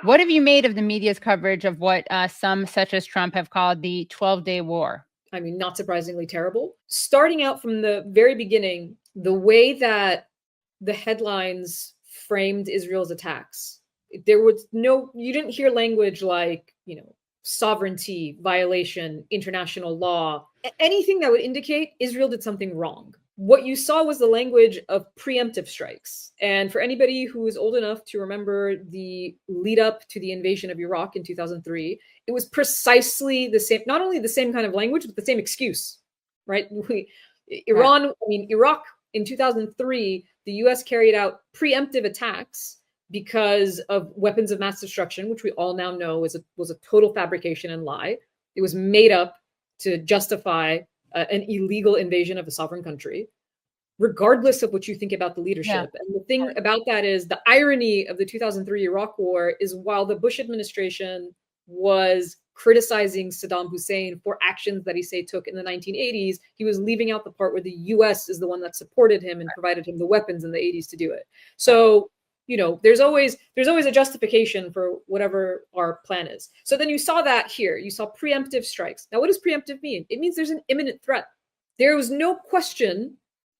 What have you made of the media's coverage of what some, such as Trump, have called the 12-day war? I mean, not surprisingly terrible. Starting out from the very beginning, the way that the headlines framed Israel's attacks, there was you didn't hear language like, sovereignty violation, international law, anything that would indicate Israel did something wrong. What you saw was the language of preemptive strikes. And for anybody who is old enough to remember the lead up to the invasion of Iraq in 2003, it was precisely the same, not only the same kind of language, but the same excuse, right? Iraq in 2003, the US carried out preemptive attacks because of weapons of mass destruction, which we all now know was a total fabrication and lie. It was made up to justify an illegal invasion of a sovereign country, regardless of what you think about the leadership. Yeah. And the thing about that is the irony of the 2003 Iraq War is while the Bush administration was criticizing Saddam Hussein for actions that he took in the 1980s, he was leaving out the part where the US is the one that supported him and provided him the weapons in the 80s to do it. So, there's always a justification for whatever our plan is. So then you saw that here. You saw preemptive strikes. Now, what does preemptive mean? It means there's an imminent threat. There was no question.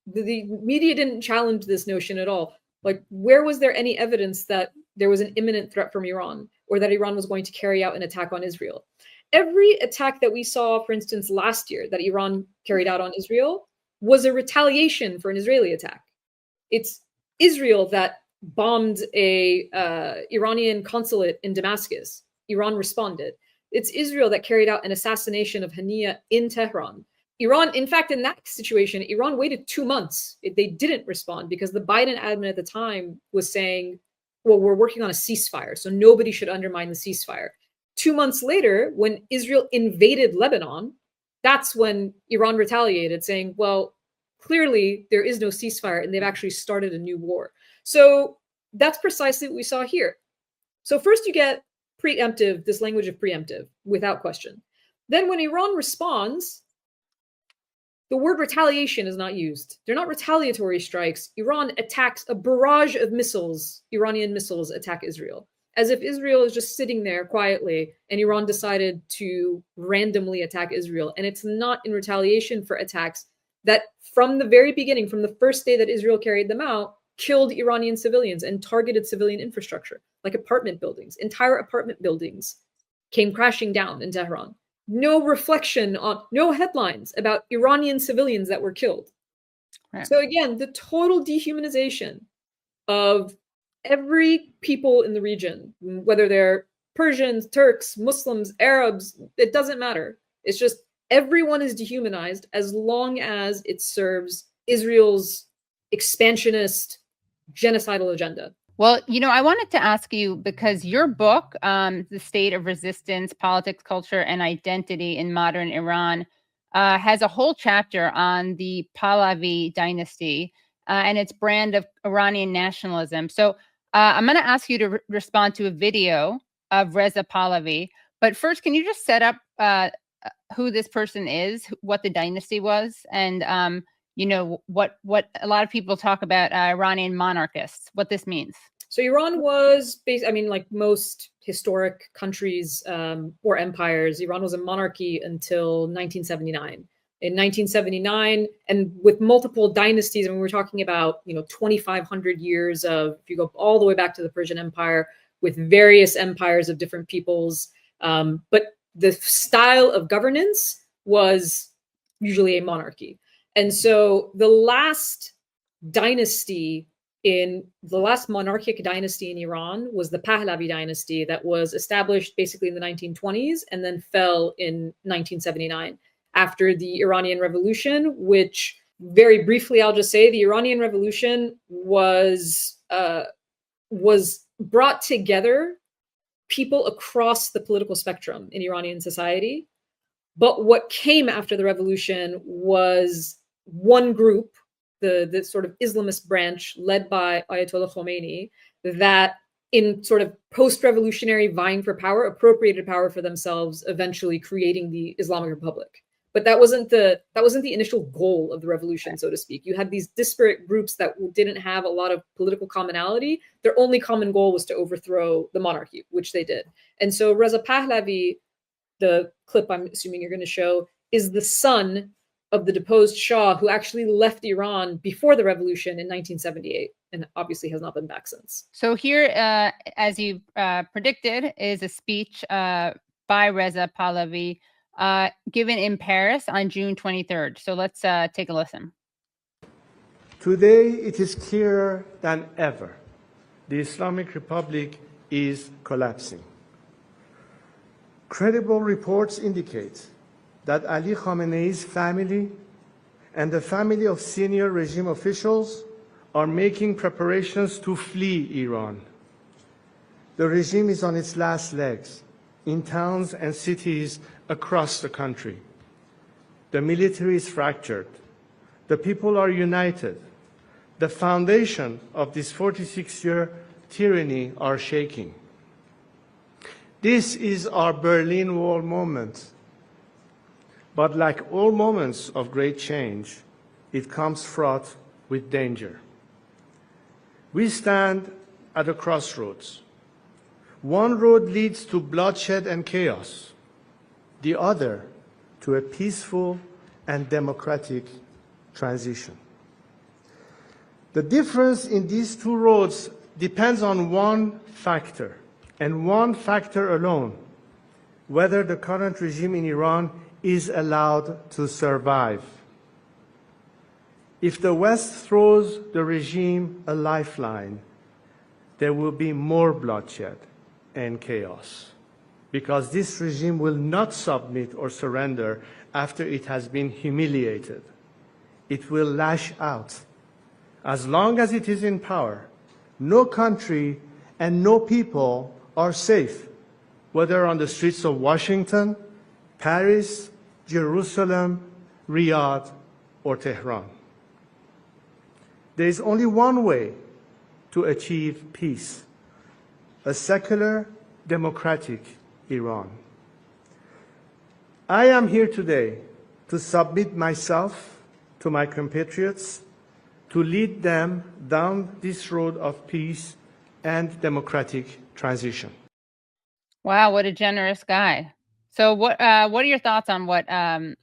The media didn't challenge this notion at all. Like, where was there any evidence that there was an imminent threat from Iran or that Iran was going to carry out an attack on Israel? Every attack that we saw, for instance, last year that Iran carried out on Israel was a retaliation for an Israeli attack. It's Israel that bombed a Iranian consulate in Damascus. Iran responded. It's Israel that carried out an assassination of Hania in Tehran. Iran, in fact, in that situation, Iran waited 2 months. They didn't respond because the Biden admin at the time was saying, well, we're working on a ceasefire, so nobody should undermine the ceasefire. 2 months later, when Israel invaded Lebanon, that's when Iran retaliated, saying, well, clearly there is no ceasefire and they've actually started a new war. So that's precisely what we saw here. So first you get preemptive, this language of preemptive, without question. Then when Iran responds, the word retaliation is not used. They're not retaliatory strikes. Iran attacks a barrage of missiles, Iranian missiles attack Israel, as if Israel is just sitting there quietly and Iran decided to randomly attack Israel. And it's not in retaliation for attacks that from the very beginning, from the first day that Israel carried them out, killed Iranian civilians and targeted civilian infrastructure, like apartment buildings. Entire apartment buildings came crashing down in Tehran. No reflection on, no headlines about Iranian civilians that were killed. Right. So again, the total dehumanization of every people in the region, whether they're Persians, Turks, Muslims, Arabs, it doesn't matter. It's just everyone is dehumanized as long as it serves Israel's expansionist, genocidal agenda. Well, I wanted to ask you, because your book, The State of Resistance, Politics, Culture, and Identity in Modern Iran, has a whole chapter on the Pahlavi dynasty and its brand of Iranian nationalism. So I'm going to ask you to respond to a video of Reza Pahlavi. But first, can you just set up who this person is, what the dynasty was, and what a lot of people talk about Iranian monarchists, what this means? So Iran was like most historic countries or empires, Iran was a monarchy until 1979. In 1979, and with multiple dynasties, and we're talking about 2,500 years of, if you go all the way back to the Persian Empire, with various empires of different peoples, but the style of governance was usually a monarchy. And so the last monarchic dynasty in Iran was the Pahlavi dynasty that was established basically in the 1920s and then fell in 1979 after the Iranian Revolution, which very briefly, I'll just say the Iranian Revolution was brought together people across the political spectrum in Iranian society. But what came after the revolution was one group, the sort of Islamist branch led by Ayatollah Khomeini, that in sort of post-revolutionary vying for power, appropriated power for themselves, eventually creating the Islamic Republic. But that wasn't the initial goal of the revolution, so to speak. You had these disparate groups that didn't have a lot of political commonality. Their only common goal was to overthrow the monarchy, which they did. And so Reza Pahlavi, the clip I'm assuming you're going to show, is the son of the deposed Shah, who actually left Iran before the revolution in 1978, and obviously has not been back since. So here, as you predicted, is a speech by Reza Pahlavi given in Paris on June 23rd. So let's take a listen. Today, it is clearer than ever. The Islamic Republic is collapsing. Credible reports indicate that Ali Khamenei's family and the family of senior regime officials are making preparations to flee Iran. The regime is on its last legs in towns and cities across the country. The military is fractured. The people are united. The foundation of this 46-year tyranny are shaking. This is our Berlin Wall moment. But like all moments of great change, it comes fraught with danger. We stand at a crossroads. One road leads to bloodshed and chaos, the other to a peaceful and democratic transition. The difference in these two roads depends on one factor, and one factor alone: whether the current regime in Iran is allowed to survive. If the West throws the regime a lifeline, there will be more bloodshed and chaos, because this regime will not submit or surrender after it has been humiliated. It will lash out. As long as it is in power, no country and no people are safe, whether on the streets of Washington, Paris, Jerusalem, Riyadh, or Tehran. There is only one way to achieve peace: a secular, democratic Iran. I am here today to submit myself to my compatriots, to lead them down this road of peace and democratic transition. Wow, what a generous guy. So what are your thoughts on what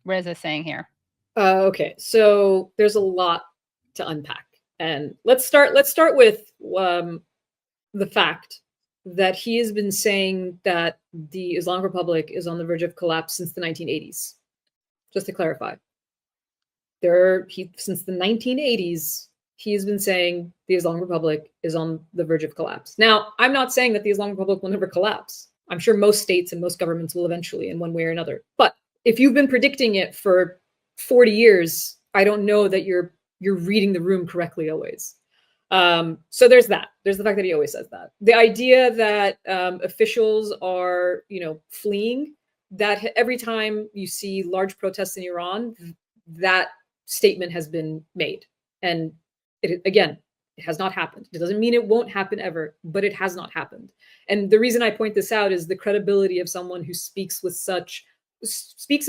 Reza's saying here? Okay, so there's a lot to unpack. And let's start with the fact that he has been saying that the Islamic Republic is on the verge of collapse since the 1980s. Just to clarify, since the 1980s, he has been saying the Islamic Republic is on the verge of collapse. Now, I'm not saying that the Islamic Republic will never collapse. I'm sure most states and most governments will eventually in one way or another. But if you've been predicting it for 40 years, I don't know that you're reading the room correctly always. So there's that. There's the fact that he always says that. The idea that officials are, fleeing, that every time you see large protests in Iran, that statement has been made. And it has not happened. It doesn't mean it won't happen ever, but it has not happened. And the reason I point this out is the credibility of someone who speaks in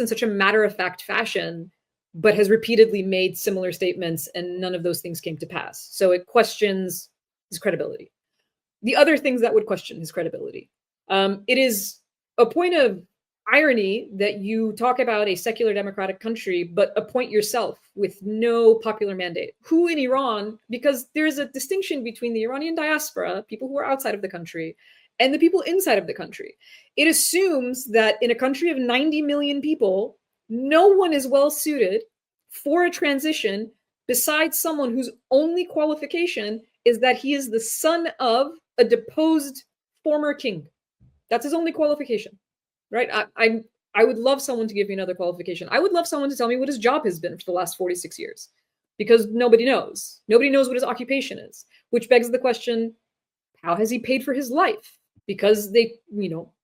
such a matter-of-fact fashion, but has repeatedly made similar statements, and none of those things came to pass. So it questions his credibility. The other things that would question his credibility. It is a point of irony that you talk about a secular democratic country, but appoint yourself with no popular mandate. Who in Iran, because there's a distinction between the Iranian diaspora, people who are outside of the country, and the people inside of the country. It assumes that in a country of 90 million people, no one is well suited for a transition besides someone whose only qualification is that he is the son of a deposed former king. That's his only qualification, right? I would love someone to give me another qualification. I would love someone to tell me what his job has been for the last 46 years, because nobody knows. Nobody knows what his occupation is, which begs the question, how has he paid for his life? Because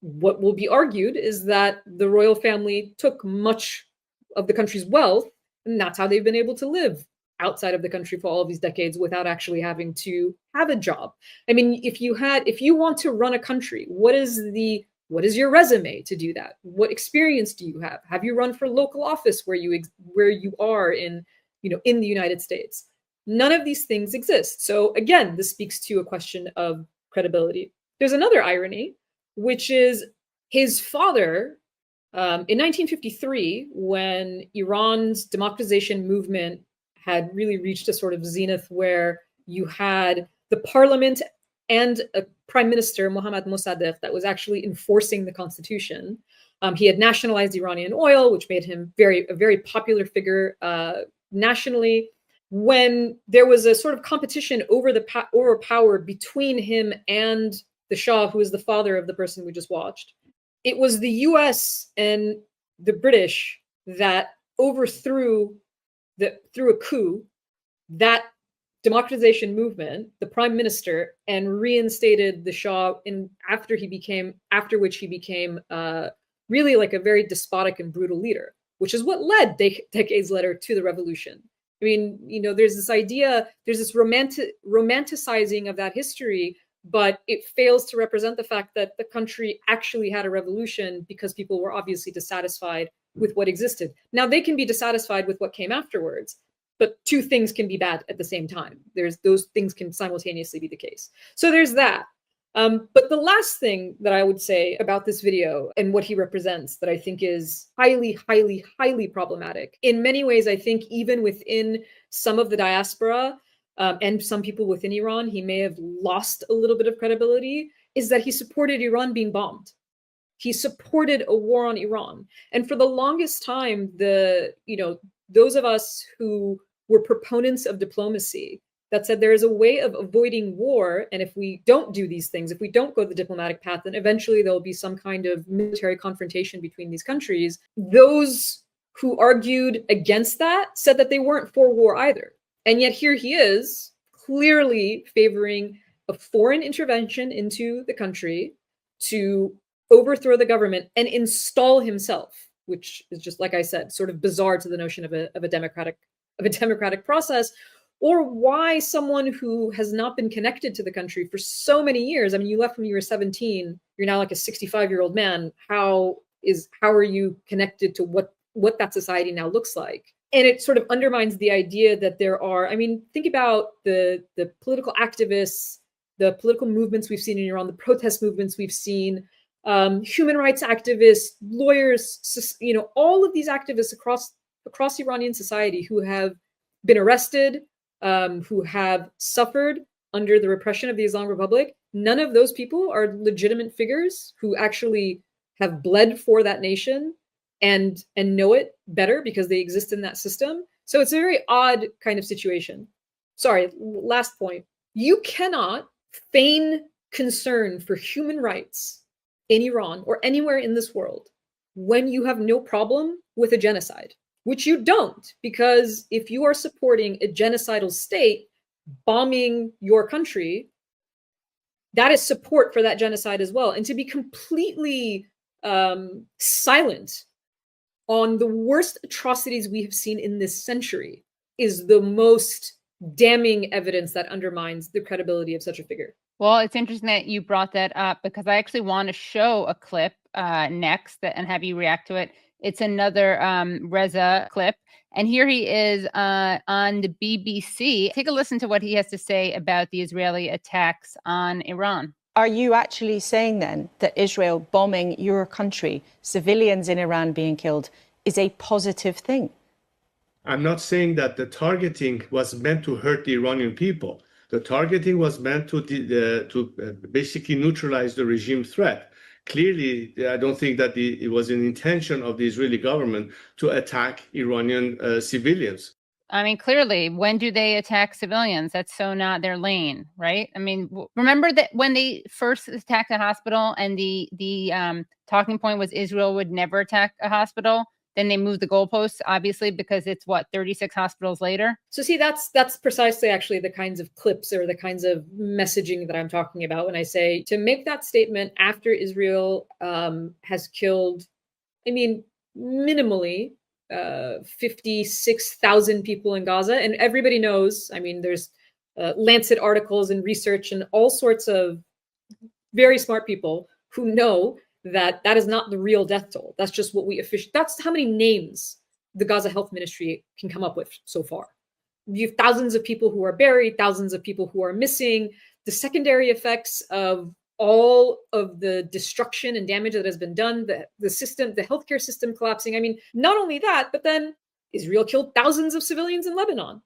what will be argued is that the royal family took much of the country's wealth, and that's how they've been able to live outside of the country for all of these decades without actually having to have a job. I mean, if you want to run a country, what is the What is your resume to do that? What experience do you have? Have you run for local office where you are in the United States? None of these things exist. So again, this speaks to a question of credibility. There's another irony, which is his father, in 1953, when Iran's democratization movement had really reached a sort of zenith where you had the parliament and a prime minister, Mohammad Mossadegh, that was actually enforcing the constitution. He had nationalized Iranian oil, which made him a very popular figure nationally. When there was a sort of competition over power between him and the Shah, who is the father of the person we just watched, it was the US and the British that overthrew through a coup that democratization movement, the prime minister, and reinstated the Shah after which he became really like a very despotic and brutal leader, which is what led decades later to the revolution. I mean, there's this idea, there's this romanticizing of that history, but it fails to represent the fact that the country actually had a revolution because people were obviously dissatisfied with what existed. Now, they can be dissatisfied with what came afterwards, but two things can be bad at the same time. Those things can simultaneously be the case. So there's that. But the last thing that I would say about this video and what he represents that I think is highly, highly, highly problematic. In many ways, I think even within some of the diaspora and some people within Iran, he may have lost a little bit of credibility, is that he supported Iran being bombed. He supported a war on Iran. And for the longest time, those of us who were proponents of diplomacy that said there is a way of avoiding war, and if we don't do these things, if we don't go the diplomatic path, then eventually there'll be some kind of military confrontation between these countries. Those who argued against that said that they weren't for war either. And yet here he is, clearly favoring a foreign intervention into the country to overthrow the government and install himself, which is just, like I said, sort of bizarre to the notion of a democratic process. Or why someone who has not been connected to the country for so many years, I mean, you left when you were 17, you're now like a 65-year-old man. How are you connected to what that society now looks like? And it sort of undermines the idea that there are, I mean, think about the political activists, the political movements we've seen in Iran, the protest movements we've seen, human rights activists, lawyers, all of these activists across Iranian society who have been arrested, who have suffered under the repression of the Islamic Republic. None of those people are legitimate figures who actually have bled for that nation and know it better because they exist in that system. So it's a very odd kind of situation. Sorry, last point. You cannot feign concern for human rights in Iran or anywhere in this world when you have no problem with a genocide. Which you don't, because if you are supporting a genocidal state bombing your country, that is support for that genocide as well. And to be completely silent on the worst atrocities we have seen in this century is the most damning evidence that undermines the credibility of such a figure. Well, it's interesting that you brought that up because I actually want to show a clip next and have you react to it. It's another Reza clip. And here he is on the BBC. Take a listen to what he has to say about the Israeli attacks on Iran. Are you actually saying then that Israel bombing your country, civilians in Iran being killed, is a positive thing? I'm not saying that the targeting was meant to hurt the Iranian people. The targeting was meant to basically neutralize the regime threat. Clearly, I don't think that it was an intention of the Israeli government to attack Iranian civilians. I mean, clearly, when do they attack civilians? That's so not their lane, right? I mean, remember that when they first attacked a hospital and the talking point was Israel would never attack a hospital? Then they moved the goalposts, obviously, because it's 36 hospitals later. So see, that's precisely actually the kinds of clips or the kinds of messaging that I'm talking about when I say to make that statement after Israel has killed, I mean, minimally 56,000 people in Gaza. And everybody knows, I mean, there's Lancet articles and research and all sorts of very smart people who know that is not the real death toll. That's just what that's how many names the Gaza Health Ministry can come up with so far. You have thousands of people who are buried, thousands of people who are missing, the secondary effects of all of the destruction and damage that has been done, the system, the healthcare system collapsing. I mean, not only that, but then Israel killed thousands of civilians in Lebanon.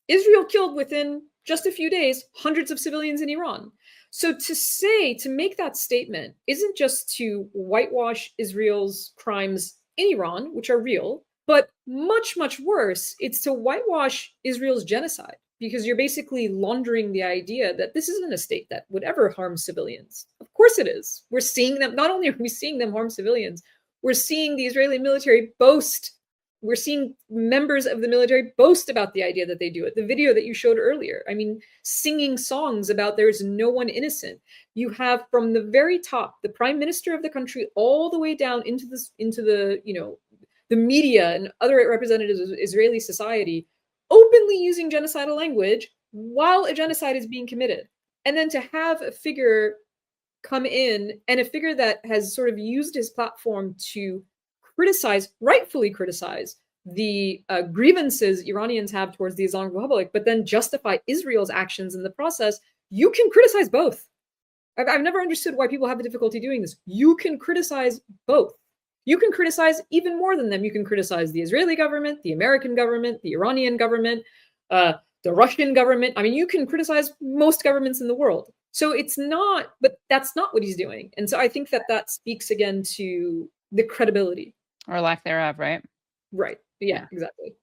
Israel killed within just a few days hundreds of civilians in Iran. So to make that statement isn't just to whitewash Israel's crimes in Iran, which are real, but much, much worse, it's to whitewash Israel's genocide, because you're basically laundering the idea that this isn't a state that would ever harm civilians. Of course it is. We're seeing them, not only are we seeing them harm civilians, we're seeing the Israeli military boast. We're seeing members of the military boast about the idea that they do it. The video that you showed earlier, I mean, singing songs about there's no one innocent. You have from the very top, the prime minister of the country, all the way down into the, you know, the media and other representatives of Israeli society openly using genocidal language while a genocide is being committed. And then to have a figure come in, and a figure that has sort of used his platform to rightfully criticize the grievances Iranians have towards the Islamic Republic, but then justify Israel's actions in the process. You can criticize both. I've never understood why people have a difficulty doing this. You can criticize both. You can criticize even more than them. You can criticize the Israeli government, the American government, the Iranian government, the Russian government. I mean, you can criticize most governments in the world. So it's not, but that's not what he's doing. And so I think that speaks again to the credibility. Or lack thereof, right? Right. Yeah, exactly.